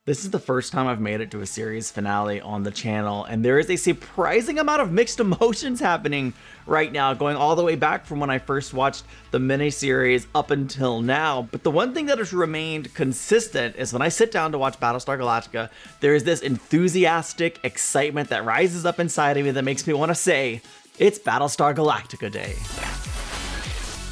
This is the first time I've made it to a series finale on the channel, and there is a surprising amount of mixed emotions happening right now, going all the way back from when I first watched the miniseries up until now. But the one thing that has remained consistent is when I sit down to watch Battlestar Galactica, there is this enthusiastic excitement that rises up inside of me that makes me want to say, it's Battlestar Galactica Day.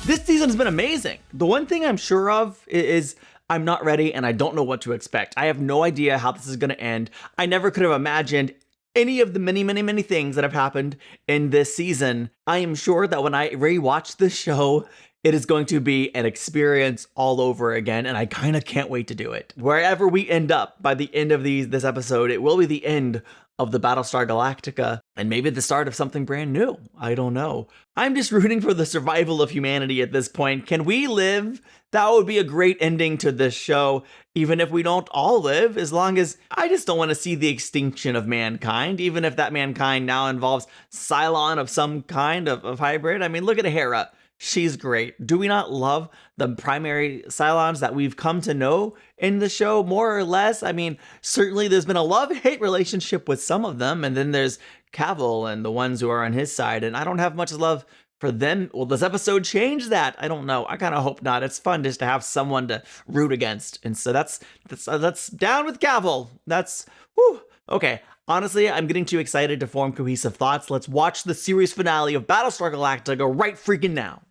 This season has been amazing. The one thing I'm sure of is I'm not ready and I don't know what to expect. I have no idea how this is going to end. I never could have imagined any of the many things that have happened in this season. I am sure that when I rewatch this show, it is going to be an experience all over again, and I kind of can't wait to do it. Wherever we end up by the end of this episode, it will be the end of the Battlestar Galactica, and maybe the start of something brand new. I don't know. I'm just rooting for the survival of humanity at this point. Can we live? That would be a great ending to this show, even if we don't all live, as long as I just don't want to see the extinction of mankind, even if that mankind now involves Cylon of some kind of hybrid. I mean, look at Hera. She's great. Do we not love the primary Cylons that we've come to know in the show, more or less? I mean, certainly there's been a love-hate relationship with some of them, and then there's Cavill and the ones who are on his side, and I don't have much love for them. Will this episode change that? I don't know. I kind of hope not. It's fun just to have someone to root against, and so that's down with Cavill. That's, whew. Okay. Honestly, I'm getting too excited to form cohesive thoughts. Let's watch the series finale of Battlestar Galactica right freaking now.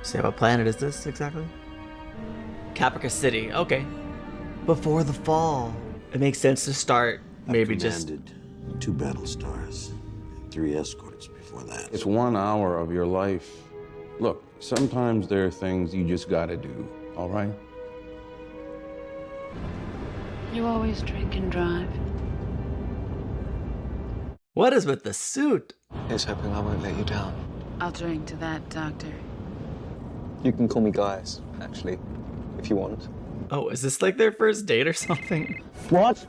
So what planet is this exactly? Caprica City, okay. Before the fall. It makes sense to start maybe just... I've commanded 2 Battlestars, 3 escorts before that. It's 1 hour of your life. Look, sometimes there are things you just gotta do, all right? You always drink and drive. What is with the suit? Here's hoping I won't let you down. I'll drink to that, Doctor. You can call me Guys, actually, if you want. Oh, is this like their first date or something? What?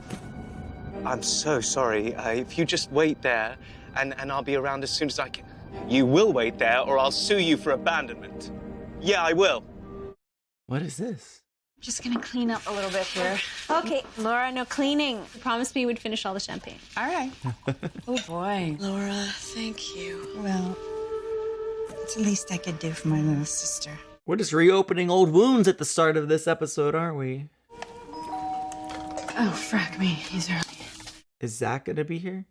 I'm so sorry. If you just wait there, and I'll be around as soon as I can. You will wait there, or I'll sue you for abandonment. Yeah, I will. What is this? Just gonna clean up a little bit here. Okay, Laura, no cleaning. You promised me you would finish all the champagne. All right. Oh, boy. Laura, thank you. Well, it's the least I could do for my little sister. We're just reopening old wounds at the start of this episode, aren't we? Oh, frack me. He's early. Is Zach gonna be here?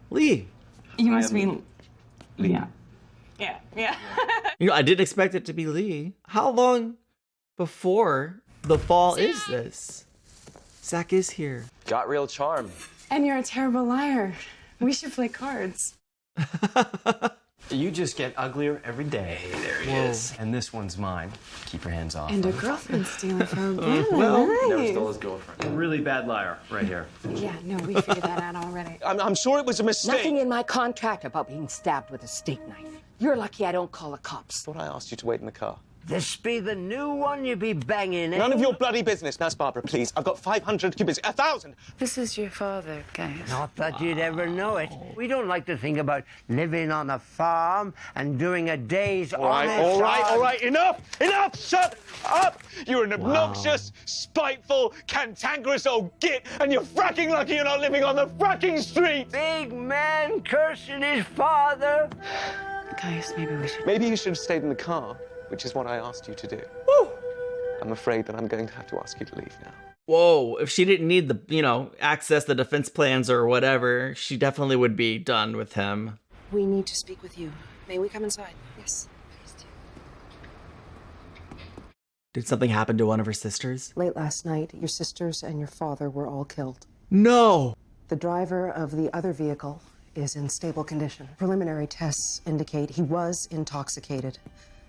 Lee. You must be... Lee. Yeah. You know, I didn't expect it to be Lee. How long before the fall is this? Zach is here. Got real charm. And you're a terrible liar. We should play cards. You just get uglier every day. There he is. And this one's mine. Keep your hands off. And a girlfriend stealing from a well, Never stole his girlfriend. A really bad liar, right here. Yeah, no, we figured that out already. I'm sure it was a mistake. Nothing in my contract about being stabbed with a steak knife. You're lucky I don't call the cops. Thought I asked you to wait in the car. This be the new one you be banging, eh? None of your bloody business. Nurse Barbara, please. I've got 500 cubics, 1,000. This is your father, guys. Not that you'd ever know it. We don't like to think about living on a farm and doing a day's All right. Enough! Shut up! You're an obnoxious, spiteful, cantankerous old git, and you're fracking lucky you're not living on the fracking street! Big man cursing his father. Guys, Maybe you should have stayed in the car, which is what I asked you to do. Woo. I'm afraid that I'm going to have to ask you to leave now. Whoa, if she didn't need the, access the defense plans or whatever, she definitely would be done with him. We need to speak with you. May we come inside? Yes, please do. Did something happen to one of her sisters? Late last night, your sisters and your father were all killed. No! The driver of the other vehicle is in stable condition. Preliminary tests indicate he was intoxicated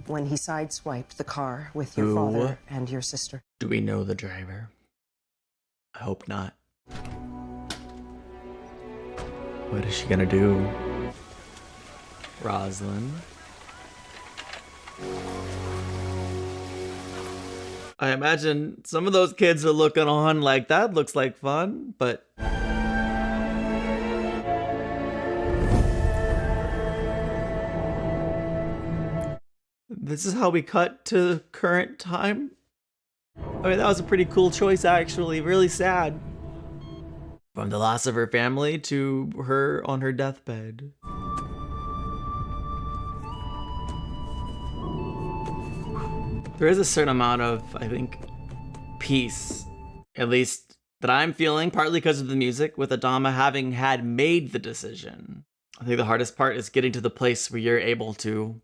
when he sideswiped the car with your father and your sister. Do we know the driver? I hope not. What is she gonna do? Rosalind. I imagine some of those kids are looking on like that looks like fun, but this is how we cut to current time? I mean, that was a pretty cool choice, actually. Really sad. From the loss of her family to her on her deathbed. There is a certain amount of, I think, peace, at least that I'm feeling, partly because of the music, with Adama having had made the decision. I think the hardest part is getting to the place where you're able to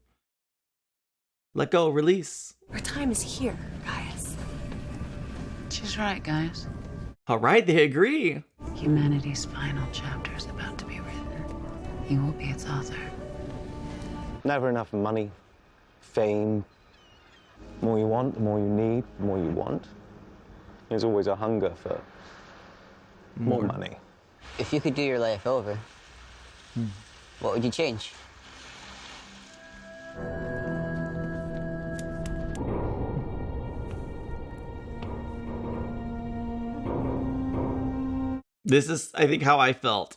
let go, release. Our time is here, guys. She's right, guys. All right, they agree. Humanity's final chapter is about to be written. You will be its author. Never enough money, fame. The more you want, the more you need, the more you want. There's always a hunger for more money. If you could do your life over, what would you change? This is, I think, how I felt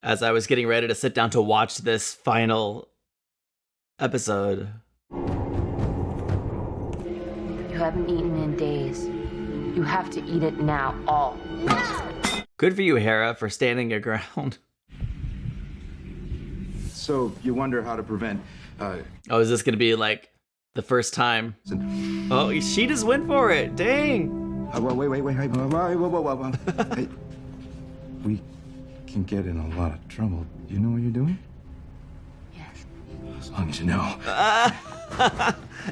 as I was getting ready to sit down to watch this final episode. You haven't eaten in days. You have to eat it now, all. Good for you, Hera, for standing your ground. So you wonder how to prevent. Oh, is this gonna be like the first time? Oh, she just went for it. Dang. Wait. Hey, we can get in a lot of trouble. Do you know what you're doing? Yes. As long as you know.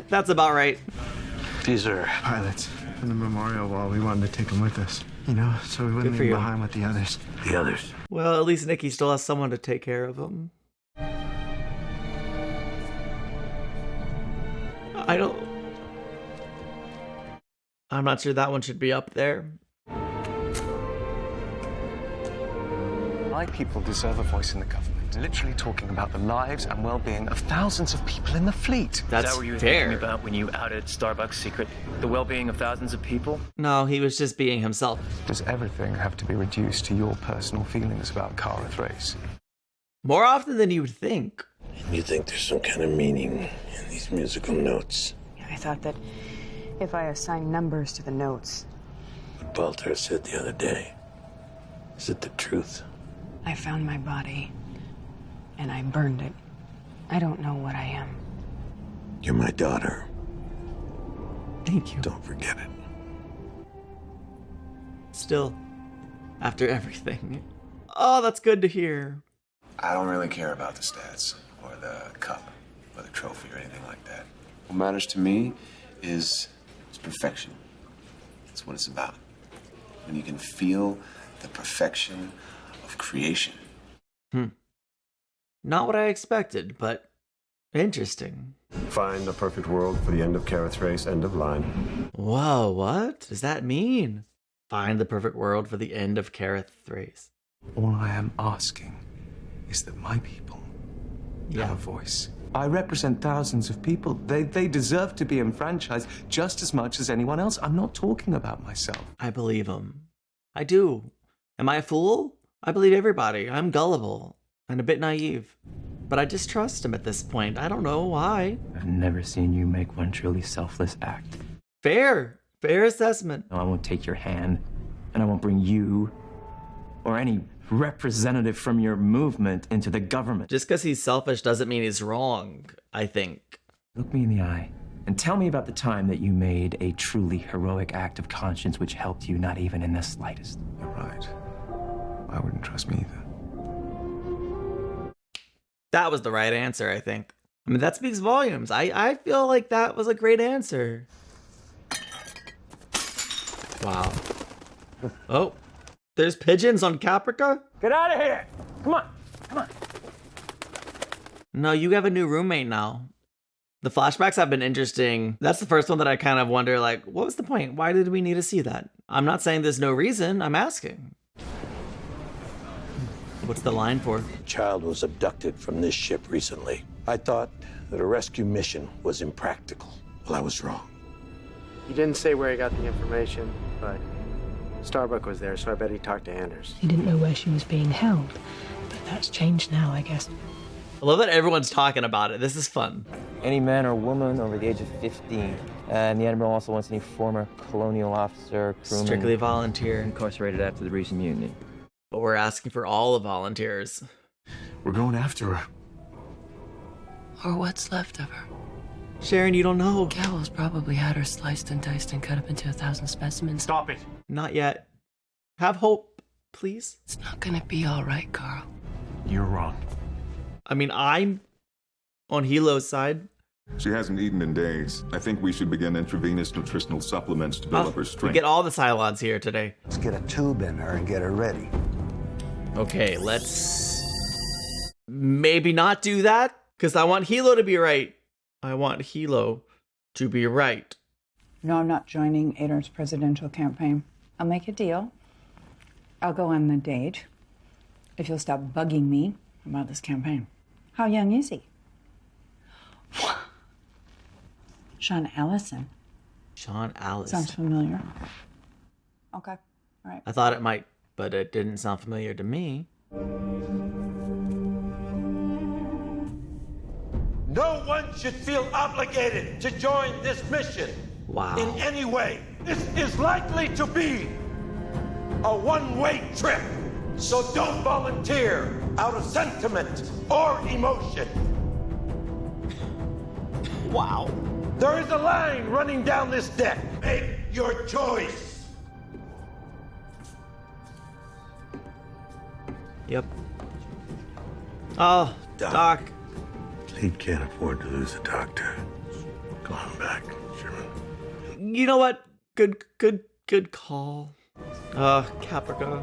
That's about right. These are pilots from the memorial wall. We wanted to take them with us, you know, so we wouldn't leave them behind with the others. The others. Well, at least Nikki still has someone to take care of him. I'm not sure that one should be up there. My people deserve a voice in the government. Literally talking about the lives and well-being of thousands of people in the fleet. That's Is that what you were fair. thinking about when you outed Starbucks' secret? The well-being of thousands of people? No, he was just being himself. Does everything have to be reduced to your personal feelings about Cara Thrace? More often than you would think. You think there's some kind of meaning in these musical notes? I thought that if I assign numbers to the notes. What Baltar said the other day. Is it the truth? I found my body, and I burned it. I don't know what I am. You're my daughter. Thank you. Don't forget it. Still, after everything. Oh, that's good to hear. I don't really care about the stats or the cup or the trophy or anything like that. What matters to me is perfection. That's what it's about. When you can feel the perfection of creation. Not what I expected, but interesting. Find the perfect world for the end of Cara Thrace, end of line. Whoa, what does that mean? Find the perfect world for the end of Cara Thrace. All I am asking is that my people have a voice. I represent thousands of people. They deserve to be enfranchised just as much as anyone else. I'm not talking about myself. I believe him. I do. Am I a fool? I believe everybody. I'm gullible and a bit naive. But I just trust him at this point. I don't know why. I've never seen you make one truly selfless act. Fair. Fair assessment. No, I won't take your hand, and I won't bring you or any representative from your movement into the government. Just because he's selfish doesn't mean he's wrong, I think. Look me in the eye and tell me about the time that you made a truly heroic act of conscience which helped you not even in the slightest. You're right. I wouldn't trust me either. That was the right answer, I think. I mean, that speaks volumes. I feel like that was a great answer. Wow. Oh, there's pigeons on Caprica? Get out of here! Come on, come on. No, you have a new roommate now. The flashbacks have been interesting. That's the first one that I kind of wonder, like, what was the point? Why did we need to see that? I'm not saying there's no reason, I'm asking. What's the line for? A child was abducted from this ship recently. I thought that a rescue mission was impractical. Well, I was wrong. He didn't say where he got the information, but Starbuck was there, so I bet he talked to Anders. He didn't know where she was being held, but that's changed now, I guess. I love that everyone's talking about it. This is fun. Any man or woman over the age of 15 And the Admiral also wants any former colonial officer, crewman... Strictly volunteer. Incarcerated after the recent mutiny. But we're asking for all the volunteers. We're going after her. Or what's left of her. Sharon, you don't know. Cowell's probably had her sliced and diced and cut up into 1,000 specimens. Stop it. Not yet. Have hope, please. It's not gonna be all right, Carl. You're wrong. I mean, I'm on Hilo's side. She hasn't eaten in days. I think we should begin intravenous nutritional supplements to build up her We strength. get all the Cylons here today. Let's get a tube in her and get her ready. Okay, let's maybe not do that, because I want Hilo to be right. I want Hilo to be right. No, I'm not joining Adar's presidential campaign. I'll make a deal. I'll go on the date if you'll stop bugging me about this campaign. How young is he? Sean Allison. Sean Allison. Sounds familiar. Okay, all right. I thought it might, but it didn't sound familiar to me. No one should feel obligated to join this mission. Wow. In any way. This is likely to be a one-way trip. So don't volunteer out of sentiment or emotion. Wow. There is a line running down this deck. Make your choice. Yep. Oh, Doc. He can't afford to lose a doctor. Go on back, Sherman. You know what? Good call. Caprica.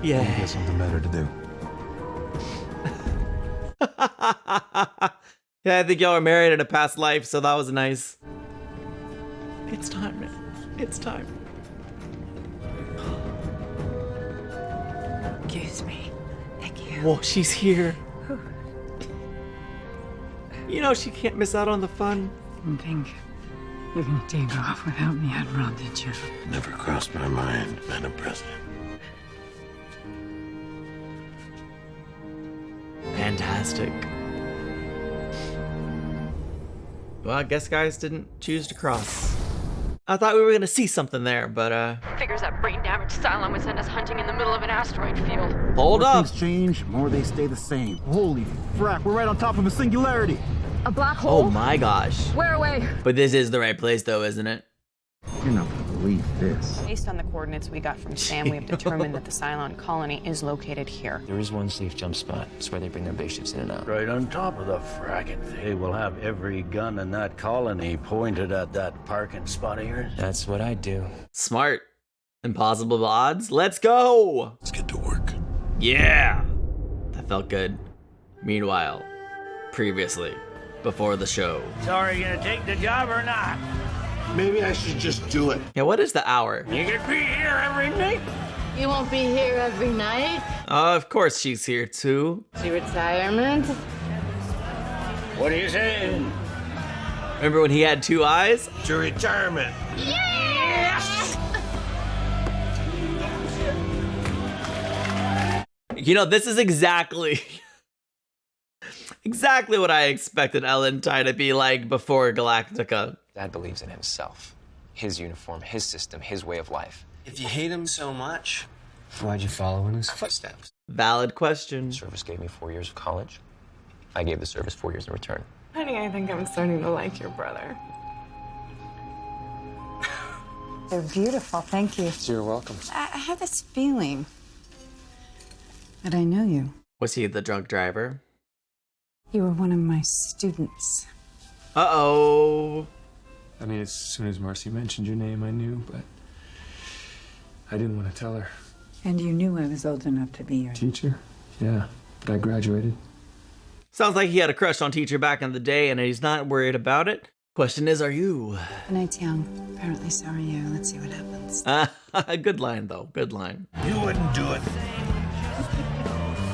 Yeah. He has something better to do. Yeah, I think y'all were married in a past life, so that was nice. It's time, man. It's time. Excuse me. Thank you. Whoa, she's here. You know she can't miss out on the fun. Didn't think you're gonna take off without me, Admiral, did you? Never crossed my mind, Madam President. Fantastic. Well, I guess guys didn't choose to cross. I thought we were gonna see something there, but Figures that brain-damaged Cylon would send us hunting in the middle of an asteroid field. hold More up. things change, more they stay the same. Holy frack, we're right on top of a singularity. A black hole? Oh my gosh. Where away? But this is the right place though, isn't it? You're not gonna believe this. Based on the coordinates we got from Sam, we have determined that the Cylon colony is located here. There is one safe jump spot. It's where they bring their base ships in and out. Right on top of the fracking thing. They will have every gun in that colony pointed at that parking spot of yours. That's what I do. Smart. Impossible odds. Let's go. Let's get to work. Yeah. That felt good. Meanwhile, previously, before the show. So are you gonna take the job or not? Maybe I should just do it. Yeah, what is the hour? You could be here every night. You won't be here every night. Of course she's here too. To retirement. What are you saying? Remember when he had two eyes? To retirement. Yes! You know, this is exactly what I expected Ellen Ty to be like before Galactica. Dad believes in himself, his uniform, his system, his way of life. If you hate him so much, why'd you follow in his footsteps? Valid question. Service gave me 4 years of college. I gave the service 4 years in return. Honey, I think I'm starting to like your brother. They're beautiful, thank you. You're welcome. I have this feeling that I know you. Was he the drunk driver? You were one of my students. Uh-oh. I mean, as soon as Marcy mentioned your name, I knew, but I didn't want to tell her. And you knew I was old enough to be your Teacher? Yeah, but I graduated. Sounds like he had a crush on Teacher back in the day and he's not worried about it. Question is, are you? The night's young. Apparently so are you. Let's see what happens. Good line, though. Good line. You wouldn't do it.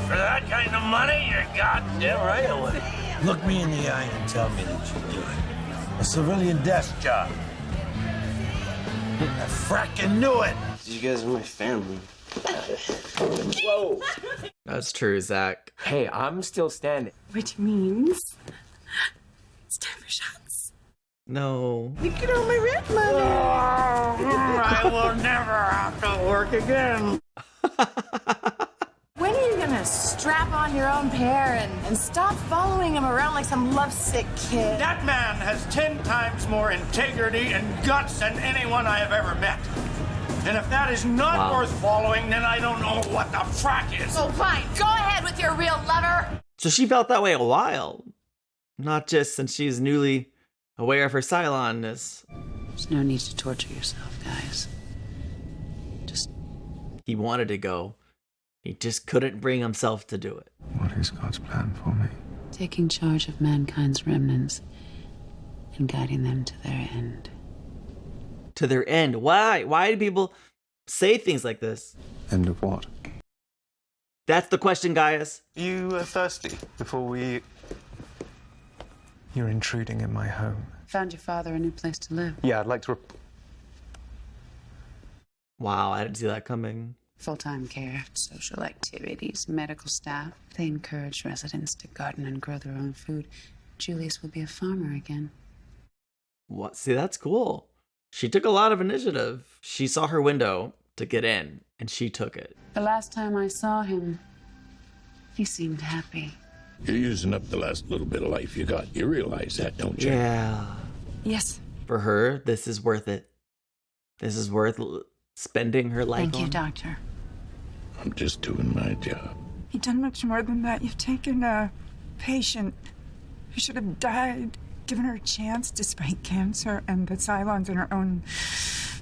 For that kind of money, you're goddamn right I would. Look me in the eye and tell me that you do it. A civilian desk job. I fracking knew it. You guys are my family. Whoa! That's true, Zach. Hey, I'm still standing. Which means it's time for shots. No. You get on my rent money. I will never have to work again. When are you gonna strap on your own pair and stop following him around like some lovesick kid? That man has 10 times more integrity and guts than anyone I have ever met. And if that is not worth following, then I don't know what the frack is. Oh, fine. Go ahead with your real lover. So she felt that way a while. Not just since she's newly aware of her Cylon-ness. There's no need to torture yourself, guys. He wanted to go. He just couldn't bring himself to do it. What is God's plan for me? Taking charge of mankind's remnants and guiding them to their end. To their end? Why? Why do people say things like this? End of what? That's the question, Gaius. You are thirsty before we eat. You're intruding in my home. Found your father a new place to live. Yeah, I'd like to... Wow, I didn't see that coming. Full-time care, social activities, medical staff. They encourage residents to garden and grow their own food. Julius will be a farmer again. What? See, that's cool. She took a lot of initiative. She saw her window to get in, and she took it. The last time I saw him, he seemed happy. You're using up the last little bit of life you got. You realize that, don't you? Yeah. Yes. For her, this is worth it. This is worth spending her life on. Thank you, Doctor. I'm just doing my job. You've done much more than that. You've taken a patient who should have died, given her a chance despite cancer and the Cylons and her own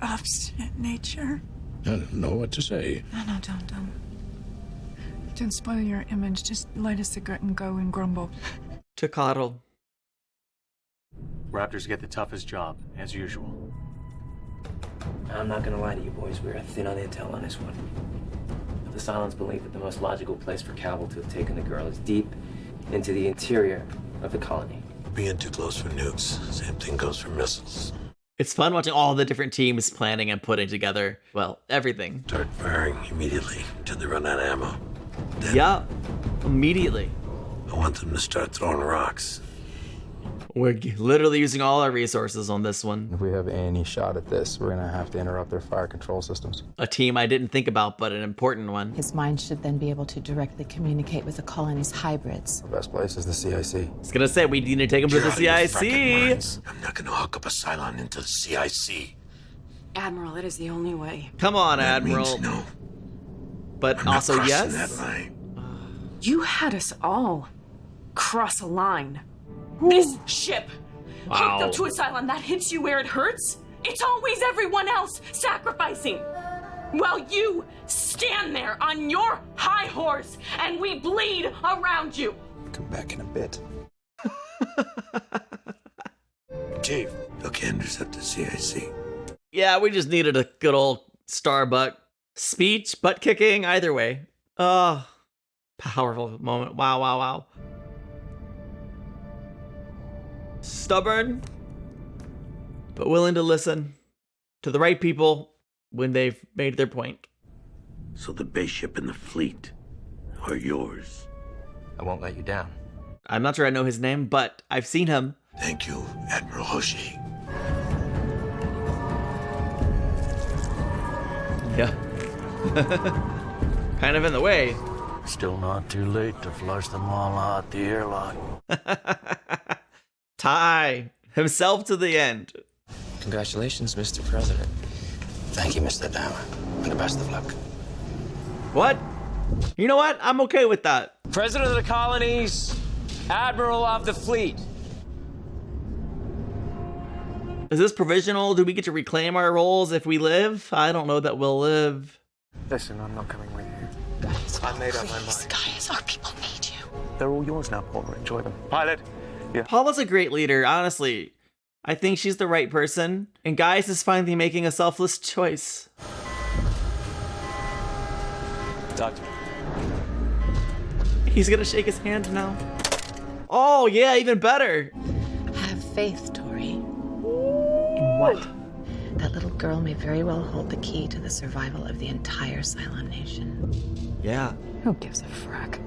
obstinate nature. I don't know what to say. No, don't. Don't spoil your image. Just light a cigarette and go and grumble. To coddle. Raptors get the toughest job, as usual. I'm not gonna lie to you boys, we are thin on intel on this one. But the Cylons believe that the most logical place for Cabal to have taken the girl is deep into the interior of the colony. Being too close for nukes. Same thing goes for missiles. It's fun watching all the different teams planning and putting together, well, everything. Start firing immediately until they run out of ammo. Then yeah, immediately. I want them to start throwing rocks. We're literally using all our resources on this one. If we have any shot at this, we're gonna have to interrupt their fire control systems. A team I didn't think about, but an important one. His mind should then be able to directly communicate with the colony's hybrids. The best place is the CIC. I was gonna say, we need to take him to the CIC. I'm not gonna hook up a Cylon into the CIC. Admiral, it is the only way. Come on, That Admiral. means no. But I'm also not crossing yes. that line. You had us all cross a line. This ship hooked up to a Cylon that hits you where it hurts. It's always everyone else sacrificing. While you stand there on your high horse and we bleed around you. Come back in a bit. Chief, look, intercept the CIC. Yeah, we just needed a good old Starbuck speech, butt kicking, either way. Powerful moment. Wow. Stubborn, but willing to listen to the right people when they've made their point. So the base ship and the fleet are yours. I won't let you down. I'm not sure I know his name, but I've seen him. Thank you, Admiral Hoshi. Yeah. Kind of in the way. Still not too late to flush them all out the airlock. Ty himself to the end. Congratulations, Mr. President. Thank you, Mr. Dama, and the best of luck. What? You know what? I'm okay with that. President of the colonies, Admiral of the fleet. Is this provisional? Do we get to reclaim our roles if we live? I don't know that we'll live. Listen, I'm not coming with you. I made up my mind. Guys, our people need you. They're all yours now, Paula. Enjoy them. Pilot. Yeah. Paula's a great leader, honestly. I think she's the right person. And Gaius is finally making a selfless choice. Doctor. He's gonna shake his hand now. Oh, yeah, even better. Have faith, Tori. In what? That little girl may very well hold the key to the survival of the entire Cylon nation. Yeah. Who gives a frack?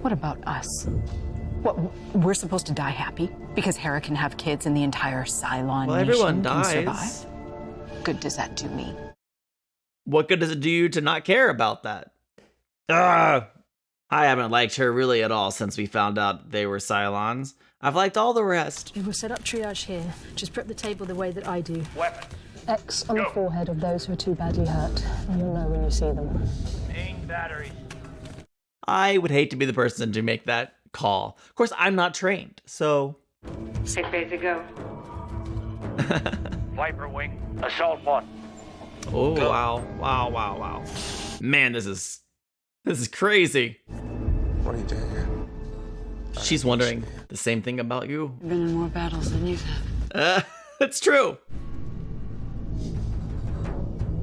What about us? What, we're supposed to die happy? Because Hera can have kids and the entire Cylon Well, nation everyone can dies. survive? Good does that do me? What good does it do you to not care about that? Ugh. I haven't liked her really at all since we found out they were Cylons. I've liked all the rest. We'll set up triage here. Just prep the table the way that I do. Weapon. X on the forehead of those who are too badly hurt. And you'll know when you see them. Main battery. I would hate to be the person to make that call. Of course, I'm not trained, so... Sick bay to go. Viper wing. Assault one. Oh, wow. Wow, wow, wow. Man, this is crazy. What are you doing here? She's wondering the same thing about you. I've been in more battles than you have. It's true.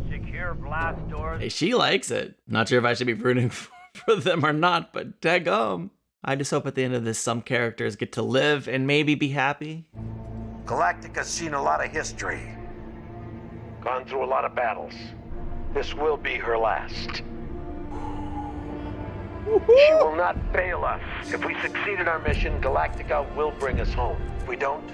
Secure blast doors. Hey, she likes it. Not sure if I should be rooting for them or not, but daggum. I just hope at the end of this, some characters get to live and maybe be happy. Galactica's seen a lot of history. Gone through a lot of battles. This will be her last. She will not fail us. If we succeed in our mission, Galactica will bring us home. If we don't,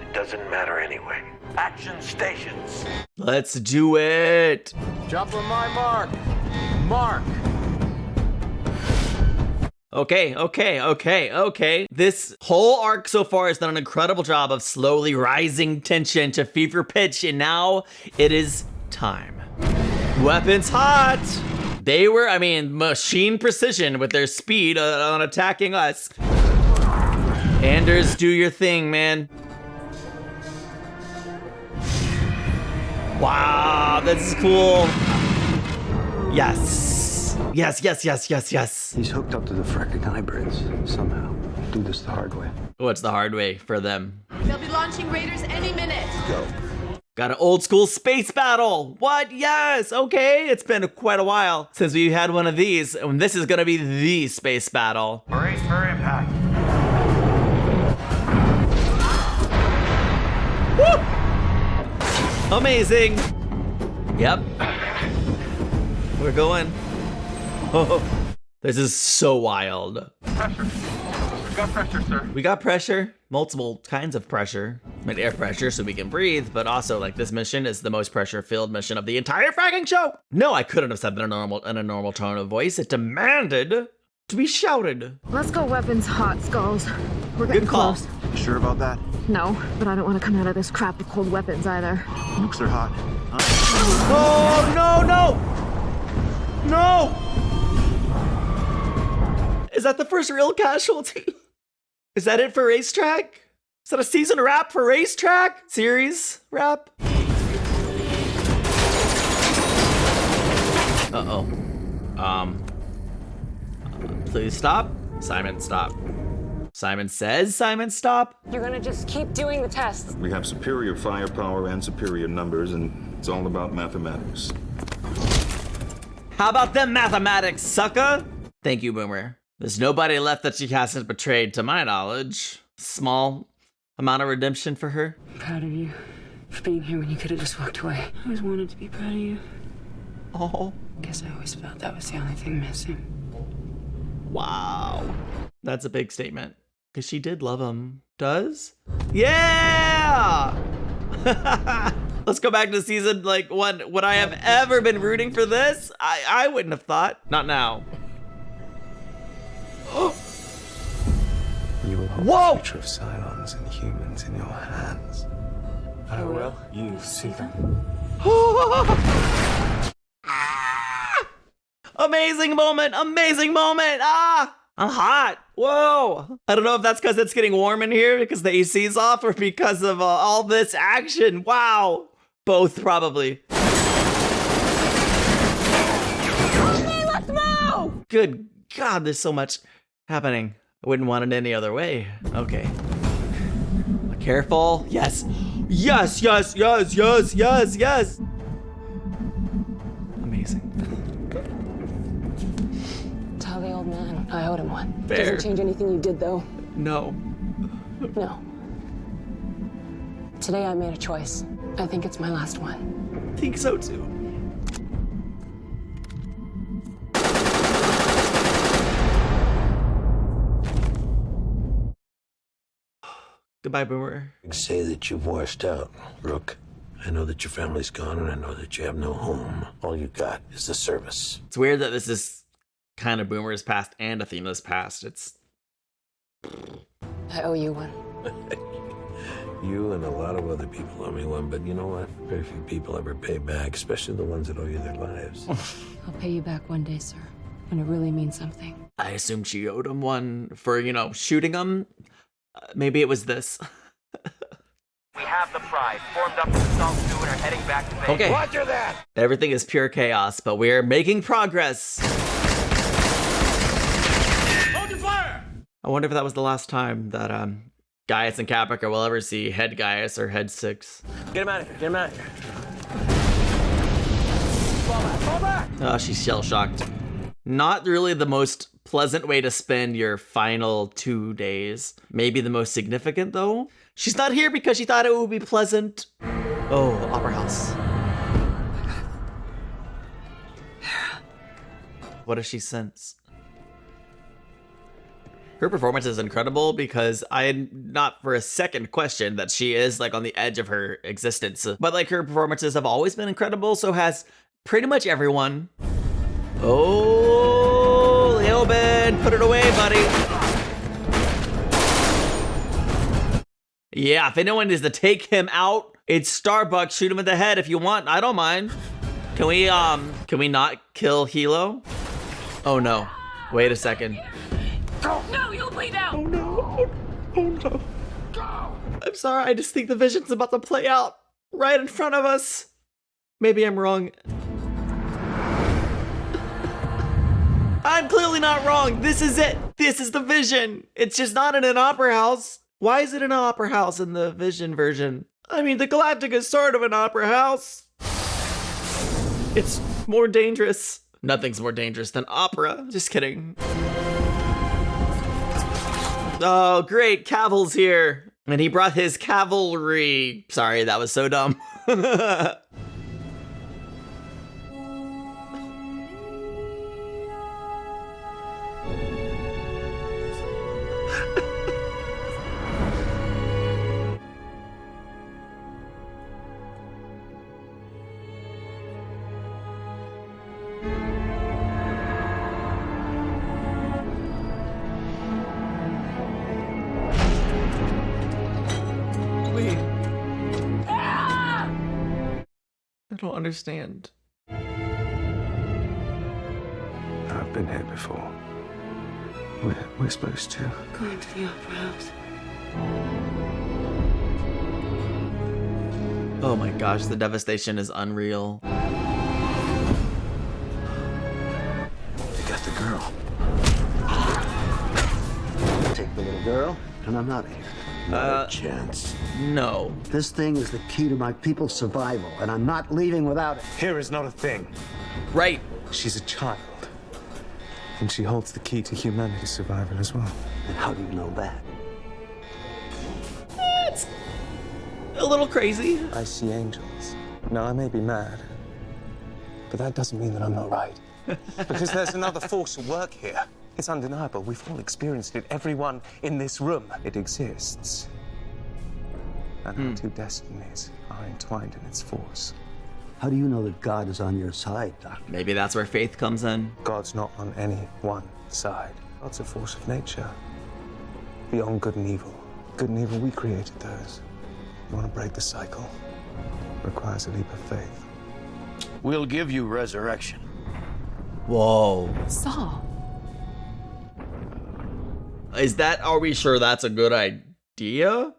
it doesn't matter anyway. Action stations. Let's do it. Jump on my mark. Mark. Okay. This whole arc so far has done an incredible job of slowly rising tension to fever pitch, and now it is time. Weapons hot. They were, machine precision with their speed on attacking us. Anders, do your thing, man. Wow, this is cool. Yes. He's hooked up to the fracking hybrids somehow. Do this the hard way. What's the hard way for them? They'll be launching raiders any minute. Go. Got an old school space battle. What? Yes. Okay. It's been quite a while since we had one of these, and this is gonna be the space battle. Brace for impact. Woo! Amazing. Yep. We're going. Oh, this is so wild. Pressure. We've got pressure, sir. We got pressure. Multiple kinds of pressure. Air pressure so we can breathe, but also like this mission is the most pressure-filled mission of the entire fracking show. No, I couldn't have said that in a normal tone of voice. It demanded to be shouted. Let's go weapons hot, Skulls. We're getting Good call. close. Sure about that? No, but I don't want to come out of this crap with cold weapons either. Nukes are hot. Oh, no! Is that the first real casualty? Is that it for Racetrack? Is that a season wrap for Racetrack? Series wrap? Uh-oh. Please stop. Simon, stop. Simon says, Simon, stop. You're gonna just keep doing the tests. We have superior firepower and superior numbers, and it's all about mathematics. How about them mathematics, sucker? Thank you, Boomer. There's nobody left that she hasn't betrayed, to my knowledge. Small amount of redemption for her. I'm proud of you for being here when you could have just walked away. I always wanted to be proud of you. Oh. Guess I always felt that was the only thing missing. Wow. That's a big statement. Because she did love him. Does? Yeah! Let's go back to season, like, one. Would I have ever been rooting for this? I wouldn't have thought. Not now. You will hold Whoa! the future of Cylons and humans in your hands. I will. You see them. Amazing moment! Amazing moment! Ah! I'm hot. Whoa. I don't know if that's because it's getting warm in here because the AC's off or because of all this action. Wow. Both probably. Okay, let's move! Good God, there's so much happening. I wouldn't want it any other way. Okay. Careful. Yes. Yes, yes, yes, yes, yes, yes. Amazing. Tell the old man I owed him one. Fair. Doesn't change anything you did, though. No. No. Today I made a choice. I think it's my last one. I think so too. Goodbye, Boomer. Say that you've washed out, Rook. I know that your family's gone, and I know that you have no home. All you got is the service. It's weird that this is kind of Boomer's past and Athena's past. I owe you one. You and a lot of other people owe me one, but you know what? Very few people ever pay back, especially the ones that owe you their lives. I'll pay you back one day, sir, when it really means something. I assumed she owed him one for, shooting him. Maybe it was this. We have the prize, formed up in the Salt Stew and are heading back to base. Okay. Roger that! Everything is pure chaos, but we're making progress. Hold your fire! I wonder if that was the last time that Gaius and Caprica will ever see Head Gaius or Head 6. Get him out of here, get him out of here. Fall back! Oh, she's shell-shocked. Not really the most pleasant way to spend your final 2 days. Maybe the most significant, though. She's not here because she thought it would be pleasant. Oh, Opera House. What does she sense? Her performance is incredible because I had not for a second questioned that she is like on the edge of her existence. But like her performances have always been incredible, so has pretty much everyone. Oh, Leoben, put it away, buddy. Yeah, if anyone is to take him out, it's Starbuck. Shoot him in the head if you want. I don't mind. Can we not kill Hilo? Oh no. Wait a second. No, you'll bleed out. Oh no. Oh no. I'm sorry, I just think the vision's about to play out right in front of us. Maybe I'm wrong. I'm clearly not wrong. This is it. This is the vision. It's just not in an opera house. Why is it an opera house in the Vision version? I mean, the Galactica is sort of an opera house. It's more dangerous. Nothing's more dangerous than opera. Just kidding. Oh, great. Caval's here. And he brought his cavalry. Sorry, that was so dumb. I don't understand. I've been here before. We're supposed to. Going to the opera house. Oh my gosh, the devastation is unreal. You got the girl. Take the little girl, and I'm out of here. Not a chance. No. This thing is the key to my people's survival, and I'm not leaving without it. Here is not a thing. Right. She's a child. And she holds the key to humanity's survival as well. And how do you know that? It's a little crazy. I see angels. Now, I may be mad, but that doesn't mean that I'm not right. Because there's another force at work here. It's undeniable. We've all experienced it. Everyone in this room. It exists. And our two destinies are entwined in its force. How do you know that God is on your side, Doctor? Maybe that's where faith comes in. God's not on any one side. God's a force of nature. Beyond good and evil. Good and evil, we created those. You want to break the cycle? Requires a leap of faith. We'll give you resurrection. Whoa. Saul. Are we sure that's a good idea?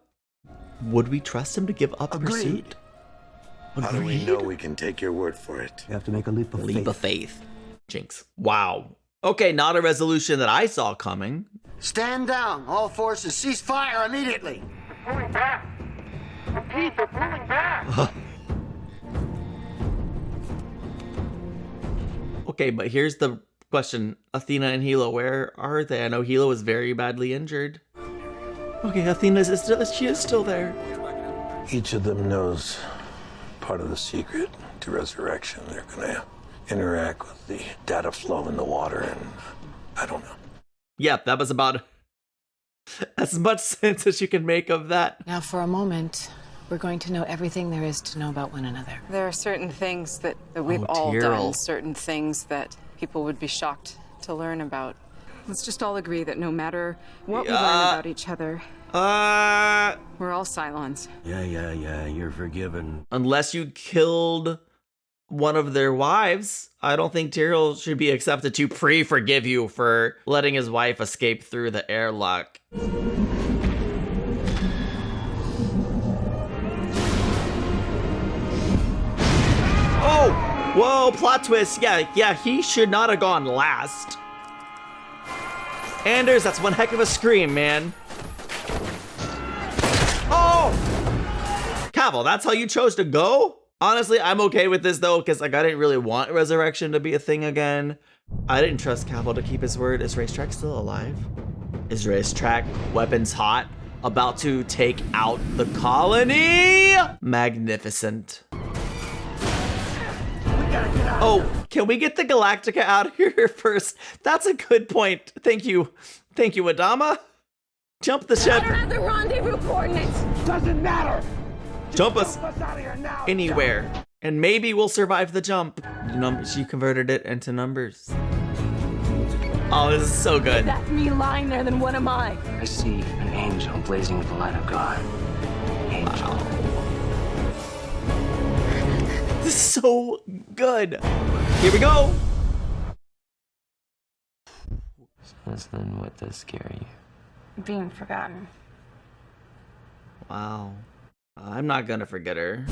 Would we trust him to give up the pursuit? How do we know we can take your word for it? You have to make a leap of faith. Leap of faith. Jinx. Wow. Okay, not a resolution that I saw coming. Stand down. All forces cease fire immediately. They're pulling back. Repeat, they're pulling back. Okay, but here's the question. Athena and Hilo, where are they? I know Hilo was very badly injured. Okay, Athena is still there. Each of them knows part of the secret to resurrection. They're gonna interact with the data flow in the water, and I don't know. Yep, that was about as much sense as you can make of that. Now, for a moment, we're going to know everything there is to know about one another. There are certain things that we've all done, certain things that people would be shocked to learn about. Let's just all agree that no matter what we learn about each other, we're all Cylons. Yeah, you're forgiven. Unless you killed one of their wives, I don't think Tyrael should be accepted to forgive you for letting his wife escape through the airlock. Oh! Whoa, plot twist. Yeah, he should not have gone last. Anders, that's one heck of a scream, man. Oh! Cavill, that's how you chose to go? Honestly, I'm okay with this though, because like I didn't really want Resurrection to be a thing again. I didn't trust Cavill to keep his word. Is Racetrack still alive? Is Racetrack weapons hot? About to take out the colony? Magnificent. Oh, can we get the Galactica out of here first? That's a good point. Thank you, Adama. Jump the ship. I don't have the rendezvous coordinates. Doesn't matter. Jump us anywhere, and maybe we'll survive the jump. She converted it into numbers. Oh, this is so good. If that's me lying there, then what am I? I see an angel blazing with the light of God. Angel. Wow. This is so good. Here we go. Listen, what does scare you? Being forgotten. Wow. I'm not gonna forget her.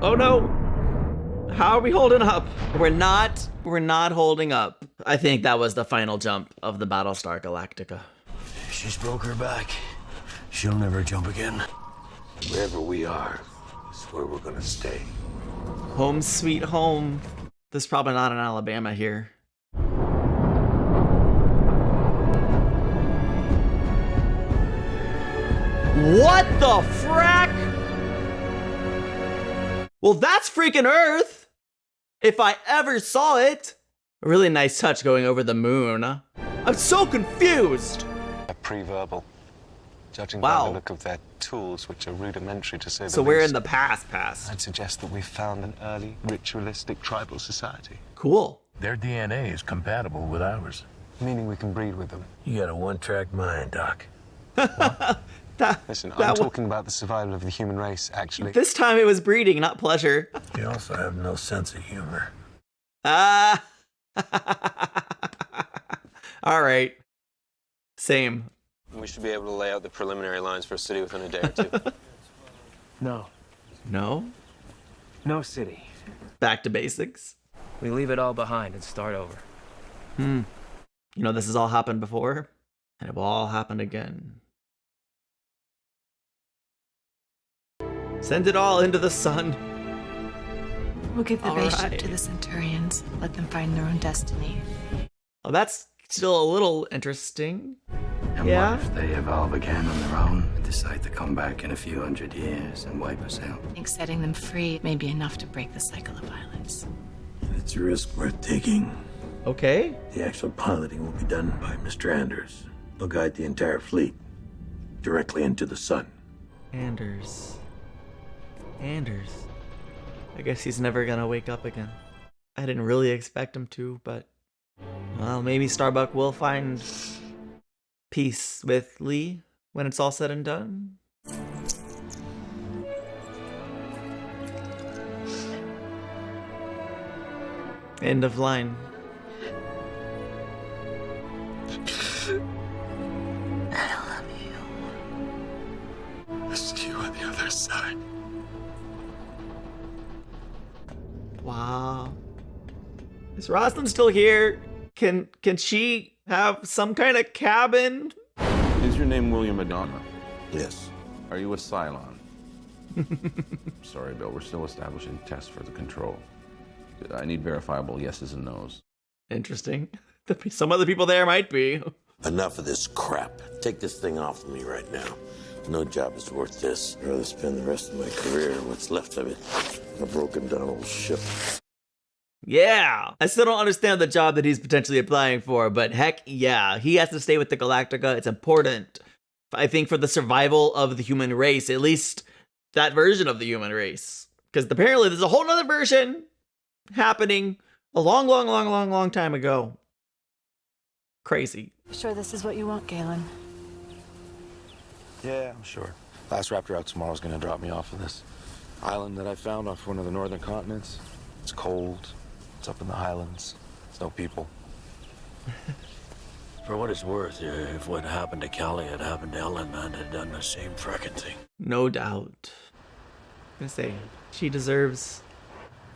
Oh no! How are we holding up? We're not holding up. I think that was the final jump of the Battlestar Galactica. She's broke her back. She'll never jump again. Wherever we are is where we're gonna stay. Home sweet home. There's probably not an Alabama here. What the frack? Well, that's freaking Earth, if I ever saw it. A really nice touch going over the moon. I'm so confused. A pre-verbal, judging by the look of their tools, which are rudimentary to say the least. So we're in the past. I'd suggest that we've found an early ritualistic tribal society. Cool. Their DNA is compatible with ours. Meaning we can breed with them. You got a one-track mind, Doc. Listen, I'm talking about the survival of the human race, actually. This time it was breeding, not pleasure. You also have no sense of humor. All right. Same. We should be able to lay out the preliminary lines for a city within a day or two. No. No? No city. Back to basics. We leave it all behind and start over. You know, this has all happened before, and it will all happen again. Send it all into the sun. We'll give the All base right. ship to the Centurions. Let them find their own destiny. Oh, that's still a little interesting. And Yeah. what if they evolve again on their own and decide to come back in a few hundred years and wipe us out? I think setting them free may be enough to break the cycle of violence. It's a risk worth taking. Okay. The actual piloting will be done by Mr. Anders. He'll guide the entire fleet directly into the sun. Anders. I guess he's never gonna wake up again. I didn't really expect him to, but well, maybe Starbuck will find peace with Lee when it's all said and done. End of line. I love you. I'll see you on the other side. Wow. Is Rosalind still here? Can she have some kind of cabin? Is your name William Madonna? Yes. Are you a Cylon? Sorry, Bill, we're still establishing tests for the control. I need verifiable yeses and nos. Interesting. Some other people there might be. Enough of this crap. Take this thing off of me right now. No job is worth this. I'd rather spend the rest of my career, what's left of it, on a broken down old ship. Yeah. I still don't understand the job that he's potentially applying for, but heck yeah. He has to stay with the Galactica. It's important, I think, for the survival of the human race, at least that version of the human race. Because apparently there's a whole nother version happening a long time ago. Crazy. Sure this is what you want, Galen? Yeah, I'm sure. Last Raptor out tomorrow is gonna drop me off of this island that I found off one of the northern continents. It's cold. It's up in the highlands. There's no people. For what it's worth, if what happened to Callie had happened to Ellen, man had done the same frickin' thing. No doubt. I'm gonna say, she deserves...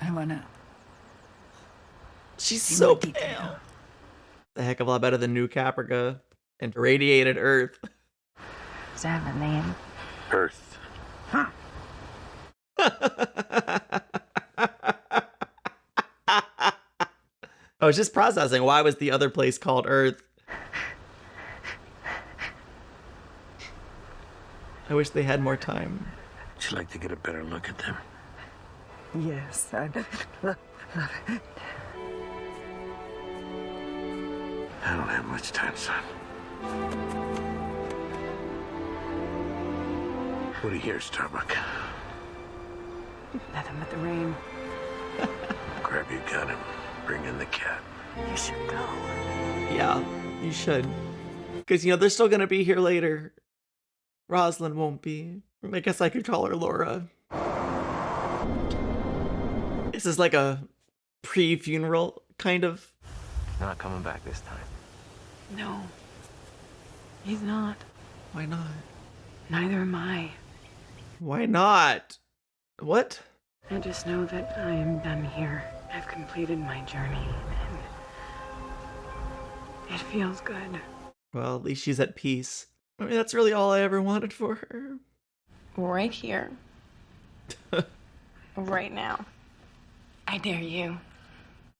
I wanna... She's so pale. A heck of a lot better than New Caprica and Radiated Earth. Does that have a name? Earth. Huh. I was just processing, why was the other place called Earth? I wish they had more time. Would you like to get a better look at them? Yes, I'd love it. I don't have much time, son. What do you hear, Starbuck? Nothing but the rain. Grab your gun and bring in the cat. You should go. Yeah, you should. Because, you know, they're still going to be here later. Rosalind won't be. I guess I could call her Laura. This is like a pre-funeral, kind of. Not coming back this time. No. He's not. Why not? Neither am I. Why not? What? I just know that I am done here. I've completed my journey, and it feels good. Well, at least she's at peace. I mean, that's really all I ever wanted for her. Right here. Right now. I dare you.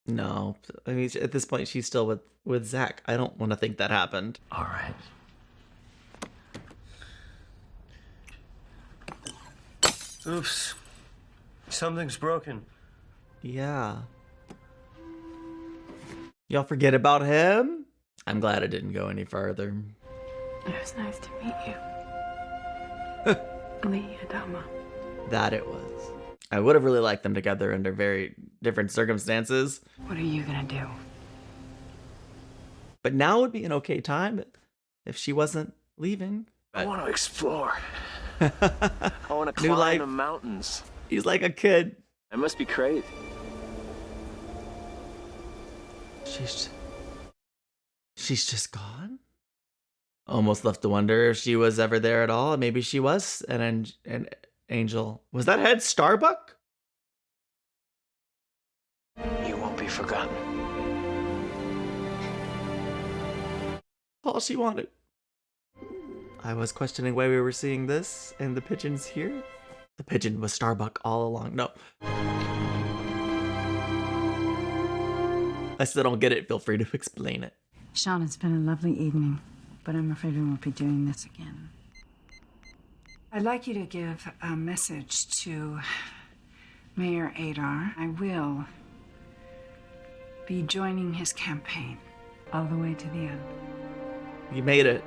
No, I mean, at this point, she's still with Zach. I don't want to think that happened. All right. Oops. Something's broken. Yeah. Y'all forget about him? I'm glad it didn't go any further. It was nice to meet you. Lee Adama. That it was. I would have really liked them together under very different circumstances. What are you gonna do? But now would be an okay time if she wasn't leaving. I want to explore. I want to climb the mountains. He's like a kid. I must be crazy. She's just gone? Almost left to wonder if she was ever there at all. Maybe she was an angel. Was that head Starbuck? You won't be forgotten. All she wanted. I was questioning why we were seeing this and the pigeons here. The pigeon was Starbuck all along. No. I still don't get it. Feel free to explain it. Sean, it's been a lovely evening, but I'm afraid we won't be doing this again. I'd like you to give a message to Mayor Adar. I will be joining his campaign all the way to the end. You made it.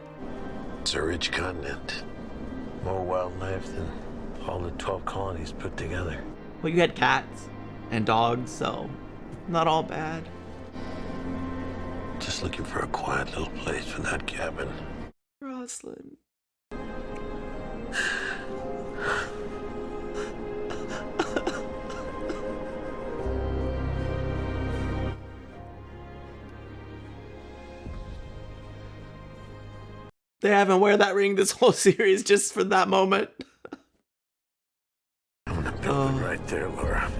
It's a rich continent. More wildlife than all the 12 colonies put together. Well, you had cats and dogs, so not all bad. Just looking for a quiet little place for that cabin. Rosalind. They haven't wear that ring this whole series just for that moment. I'm gonna build it right there, Laura.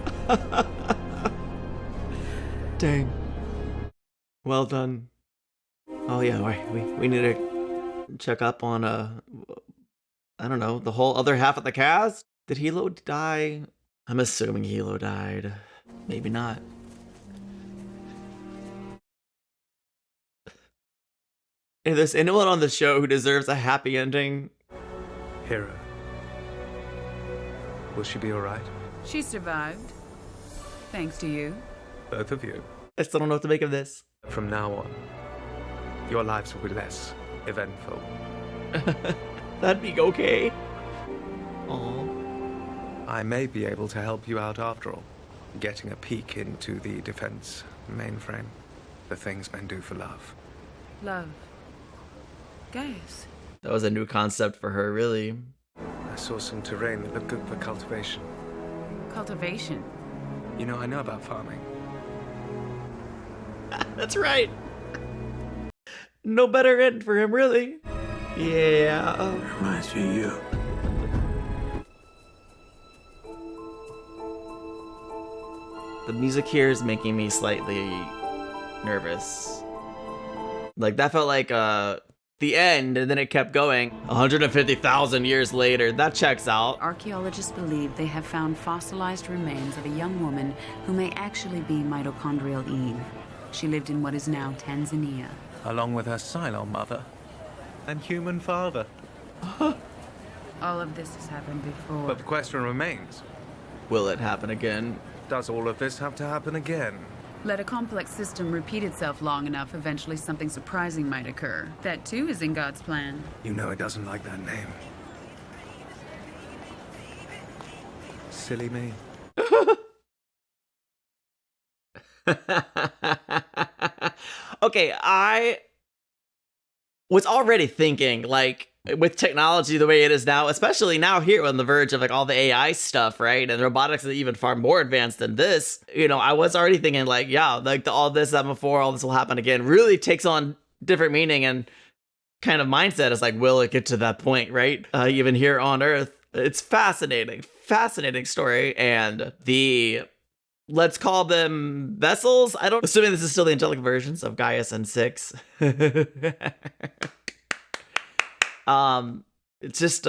Dang. Well done. Oh yeah, we need to check up on I don't know, the whole other half of the cast. Did Hilo die? I'm assuming Hilo died. Maybe not. If there's anyone on the show who deserves a happy ending, Hera. Will she be all right? She survived. Thanks to you. Both of you. I still don't know what to make of this. From now on, your lives will be less eventful. That'd be okay. Aww. I may be able to help you out after all. Getting a peek into the defense mainframe. The things men do for love. Love. Gaius. That was a new concept for her, really. I saw some terrain that looked good for cultivation. Cultivation? You know, I know about farming. That's right. No better end for him, really. Yeah. Reminds me of you. The music here is making me slightly nervous. Like, that felt like the end, and then it kept going. 150,000 years later, that checks out. Archaeologists believe they have found fossilized remains of a young woman who may actually be mitochondrial Eve. She lived in what is now Tanzania. Along with her Cylon mother and human father. All of this has happened before. But the question remains. Will it happen again? Does all of this have to happen again? Let a complex system repeat itself long enough, eventually something surprising might occur. That too is in God's plan. You know it doesn't like that name. Silly me. Okay, I was already thinking, like, with technology the way it is now, especially now here on the verge of like all the AI stuff, right? And robotics is even far more advanced than this. You know, I was already thinking like, yeah, like all this happened before, all this will happen again. Really takes on different meaning and kind of mindset. Is like, will it get to that point, right? Even here on Earth, it's fascinating story. And the, let's call them vessels. Assuming this is still the angelic versions of Gaius and Six. It's just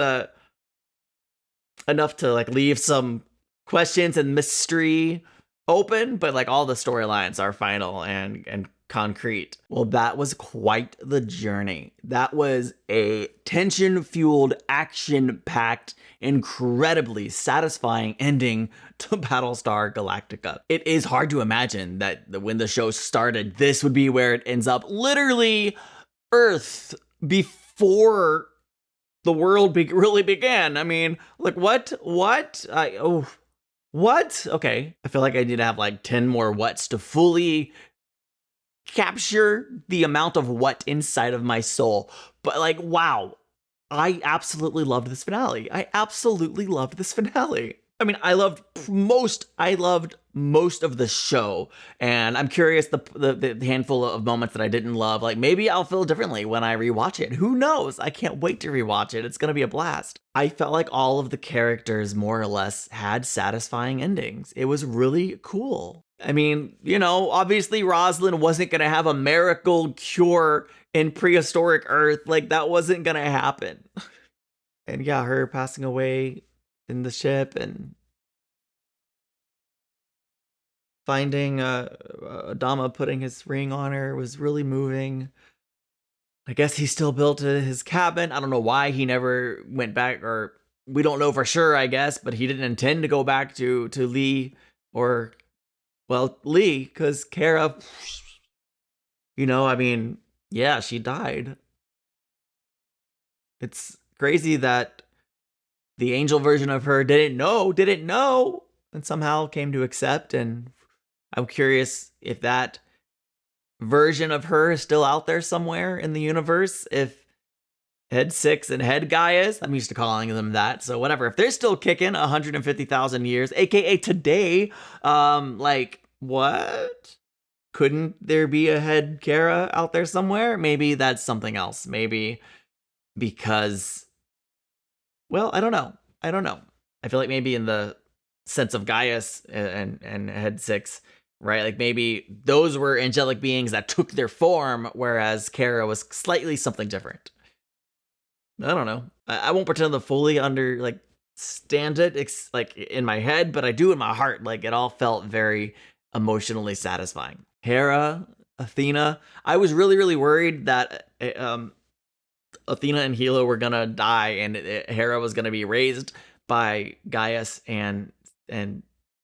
enough to like leave some questions and mystery open, but like all the storylines are final and concrete. Well, that was quite the journey. That was a tension-fueled, action-packed, incredibly satisfying ending to Battlestar Galactica. It is hard to imagine that when the show started, this would be where it ends up. Literally, Earth before the world really began. I mean, like, what? What? Okay. I feel like I need to have like 10 more whats to fully capture the amount of what inside of my soul. But like, wow. I absolutely loved this finale. I mean, I loved most of the show, and I'm curious the handful of moments that I didn't love. Like, maybe I'll feel differently when I rewatch it. Who knows? I can't wait to rewatch it. It's gonna be a blast. I felt like all of the characters more or less had satisfying endings. It was really cool. I mean, you know, obviously Rosalind wasn't gonna have a miracle cure in prehistoric Earth. Like, that wasn't gonna happen. And yeah, her passing away in the ship and finding Adama putting his ring on her was really moving. I guess he still built his cabin. I don't know why he never went back, or we don't know for sure, I guess, but he didn't intend to go back to Lee, or, well, Lee, because Kara, you know, I mean, yeah, she died. It's crazy that the angel version of her didn't know, and somehow came to accept. And I'm curious if that version of her is still out there somewhere in the universe. If Head 6 and Head Gaius, I'm used to calling them that, so whatever. If they're still kicking 150,000 years, aka today, like, what? Couldn't there be a Head Kara out there somewhere? Maybe that's something else. Maybe because, well, I don't know. I feel like maybe in the sense of Gaius and Head 6, right? Like maybe those were angelic beings that took their form, whereas Kara was slightly something different. I don't know. I won't pretend to fully stand it like in my head, but I do in my heart. Like, it all felt very emotionally satisfying. Hera, Athena. I was really, really worried that Athena and Hela were gonna die, and Hera was gonna be raised by Gaius and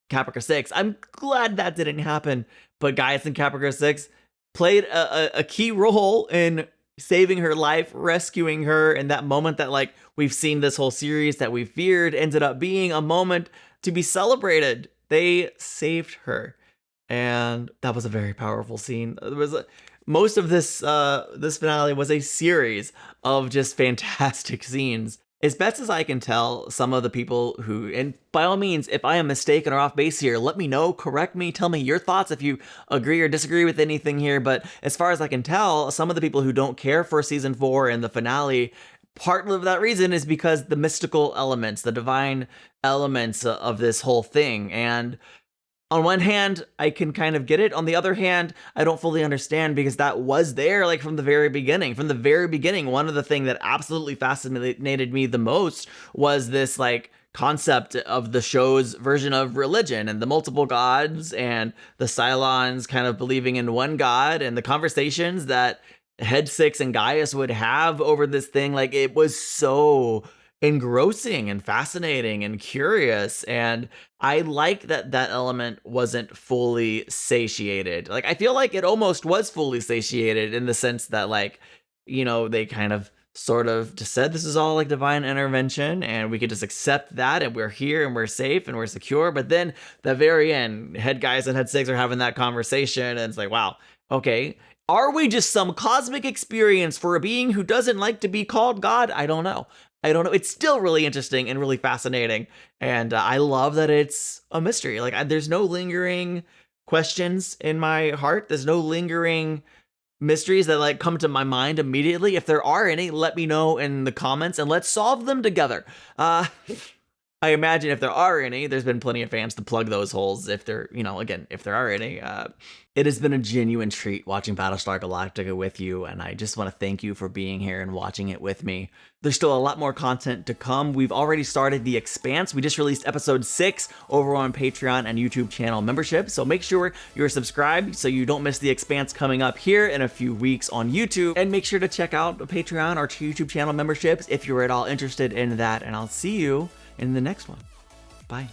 Caprica 6. I'm glad that didn't happen, but Gaius and Caprica 6 played a key role in saving her life, rescuing her, and that moment that like we've seen this whole series that we feared ended up being a moment to be celebrated. They saved her, and that was a very powerful scene. There was most of this this finale was a series of just fantastic scenes. As best as I can tell, some of the people who, and by all means, if I am mistaken or off base here, let me know, correct me, tell me your thoughts if you agree or disagree with anything here. But as far as I can tell, some of the people who don't care for season 4 and the finale, part of that reason is because the mystical elements, the divine elements of this whole thing. And on one hand, I can kind of get it. On the other hand, I don't fully understand because that was there like from the very beginning. From the very beginning, one of the things that absolutely fascinated me the most was this like concept of the show's version of religion and the multiple gods and the Cylons kind of believing in one god and the conversations that Head 6 and Gaius would have over this thing. Like, it was so engrossing and fascinating and curious, and I like that that element wasn't fully satiated. Like, I feel like it almost was fully satiated in the sense that, like, you know, they kind of sort of just said this is all like divine intervention and we could just accept that and we're here and we're safe and we're secure. But then the very end, Head Gaius and Head 6 are having that conversation and it's like, wow, okay, are we just some cosmic experience for a being who doesn't like to be called God? I don't know. It's still really interesting and really fascinating. And I love that it's a mystery. Like, there's no lingering questions in my heart. There's no lingering mysteries that like come to my mind immediately. If there are any, let me know in the comments and let's solve them together. I imagine if there are any, there's been plenty of fans to plug those holes if there, you know, again, if there are any. It has been a genuine treat watching Battlestar Galactica with you, and I just want to thank you for being here and watching it with me. There's still a lot more content to come. We've already started The Expanse. We just released episode 6 over on Patreon and YouTube channel membership, so make sure you're subscribed so you don't miss The Expanse coming up here in a few weeks on YouTube. And make sure to check out Patreon or YouTube channel memberships if you're at all interested in that, and I'll see you in the next one. Bye.